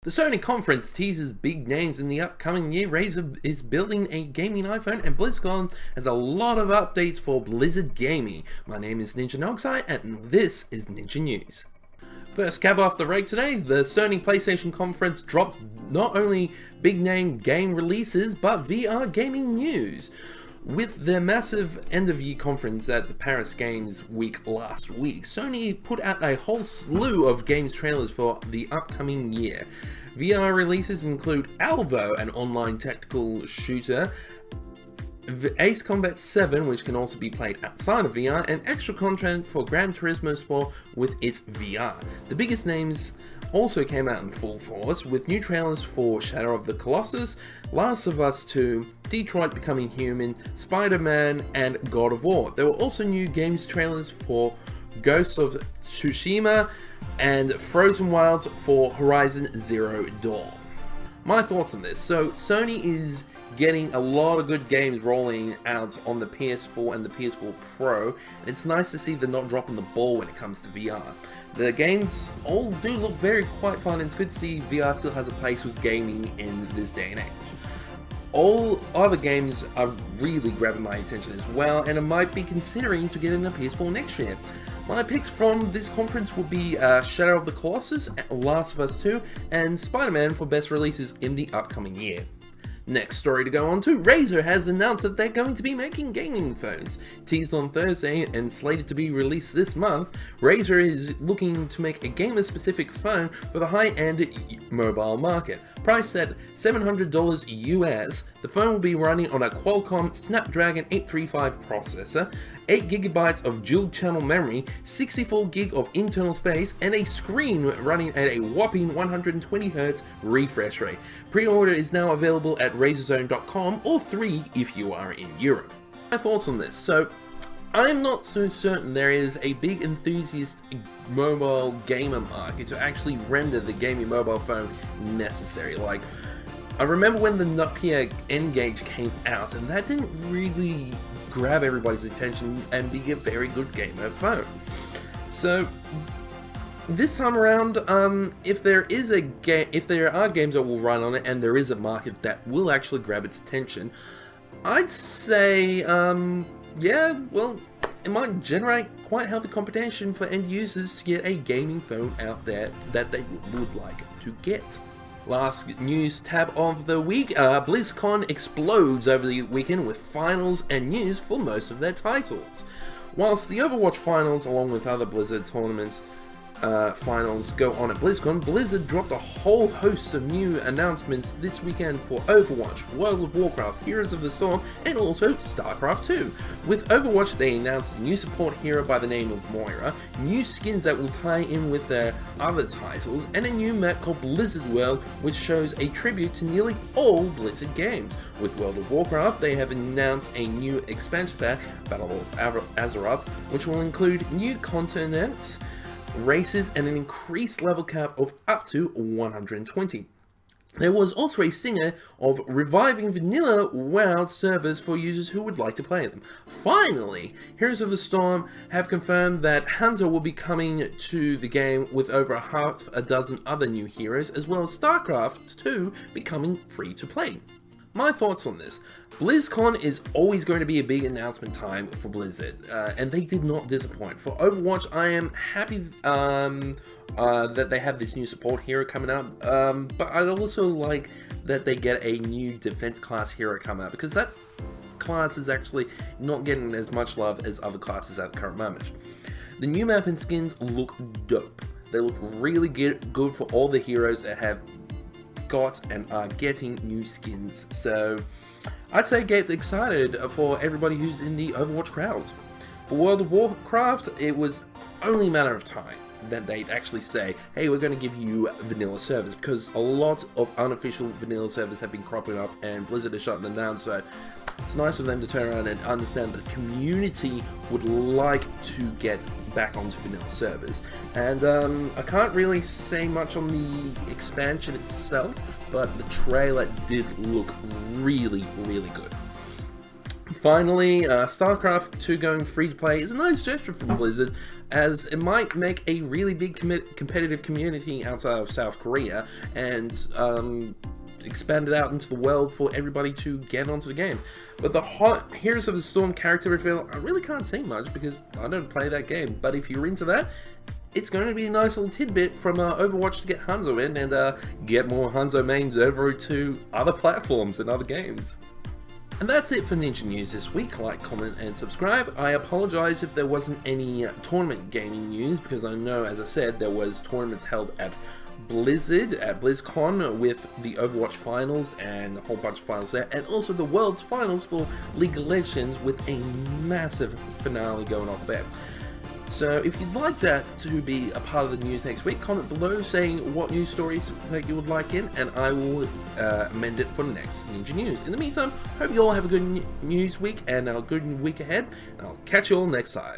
The Sony Conference teases big names in the upcoming year. Razer is building a gaming iPhone, and Blizzcon has a lot of updates for Blizzard Gaming. My name is Ninja Noxai, and this is Ninja News. First cab off the rank today, the Sony PlayStation Conference dropped not only big name game releases, but VR gaming news. With their massive end-of-year conference at the Paris Games Week last week, Sony put out a whole slew of games trailers for the upcoming year. VR releases include Alvo, an online tactical shooter, Ace Combat 7, which can also be played outside of VR, and extra content for Gran Turismo Sport with its VR. The biggest names also came out in full force, with new trailers for Shadow of the Colossus, Last of Us 2, Detroit Becoming Human, Spider-Man, and God of War. There were also new games trailers for Ghosts of Tsushima and Frozen Wilds for Horizon Zero Dawn. My thoughts on this. So Sony is getting a lot of good games rolling out on the PS4 and the PS4 Pro. It's nice to see they're not dropping the ball when it comes to VR. The games all do look quite fun, and it's good to see VR still has a place with gaming in this day and age. All other games are really grabbing my attention as well, and I might be considering to get in a PS4 next year. My picks from this conference will be Shadow of the Colossus, Last of Us 2, and Spider-Man for best releases in the upcoming year. Next story to go on to, Razer has announced that they're going to be making gaming phones. Teased on Thursday and slated to be released this month, Razer is looking to make a gamer-specific phone for the high-end mobile market. Priced at $700 US, the phone will be running on a Qualcomm Snapdragon 835 processor, 8GB of dual-channel memory, 64GB of internal space, and a screen running at a whopping 120Hz refresh rate. Pre-order is now available at Razerzone.com or 3 if you are in Europe. My thoughts on this. So, I'm not so certain there is a big enthusiast mobile gamer market to actually render the gaming mobile phone necessary. Like, I remember when the Nokia N-Gage came out, and that didn't really grab everybody's attention and be a very good gamer phone. So this time around, if there are games that will run on it and there is a market that will actually grab its attention, I'd say, yeah, well, it might generate quite healthy competition for end users to get a gaming phone out there that they would like to get. Last news tab of the week, BlizzCon explodes over the weekend with finals and news for most of their titles. Whilst the Overwatch finals, along with other Blizzard tournaments, finals go on at BlizzCon, Blizzard dropped a whole host of new announcements this weekend for Overwatch, World of Warcraft, Heroes of the Storm, and also StarCraft 2. With Overwatch, they announced a new support hero by the name of Moira, new skins that will tie in with their other titles, and a new map called Blizzard World, which shows a tribute to nearly all Blizzard games. With World of Warcraft, they have announced a new expansion pack, Battle of Azeroth, which will include new continents, races, and an increased level cap of up to 120. There was also a singer of reviving vanilla WoW servers for users who would like to play them. Finally, Heroes of the Storm have confirmed that Hanzo will be coming to the game with over half a dozen other new heroes, as well as StarCraft 2 becoming free to play. My thoughts on this. BlizzCon is always going to be a big announcement time for Blizzard, and they did not disappoint. For Overwatch, I am happy that they have this new support hero coming out, but I'd also like that they get a new defense class hero come out, because that class is actually not getting as much love as other classes at the current moment. The new map and skins look dope. They look really good for all the heroes that have got and are getting new skins, so I'd say get excited for everybody who's in the Overwatch crowd. For World of Warcraft, it was only a matter of time that they'd actually say, hey, we're going to give you vanilla servers, because a lot of unofficial vanilla servers have been cropping up and Blizzard is shutting them down, so it's nice of them to turn around and understand that the community would like to get back onto vanilla servers. And I can't really say much on the expansion itself, but the trailer did look really, really good. Finally, StarCraft 2 going free to play is a nice gesture from Blizzard, as it might make a really big competitive community outside of South Korea and expand it out into the world for everybody to get onto the game. But the hot Heroes of the Storm character reveal, I really can't say much because I don't play that game. But if you're into that, it's going to be a nice little tidbit from Overwatch to get Hanzo in and get more Hanzo mains over to other platforms and other games. And that's it for Ninja News this week. Like, comment, and subscribe. I apologize if there wasn't any tournament gaming news, because I know, as I said, there was tournaments held at Blizzard, at BlizzCon, with the Overwatch finals and a whole bunch of finals there, and also the World's finals for League of Legends with a massive finale going off there. So if you'd like that to be a part of the news next week, comment below saying what news stories that you would like in, and I will amend it for next Ninja News. In the meantime, hope you all have a good news week and a good week ahead, and I'll catch you all next time.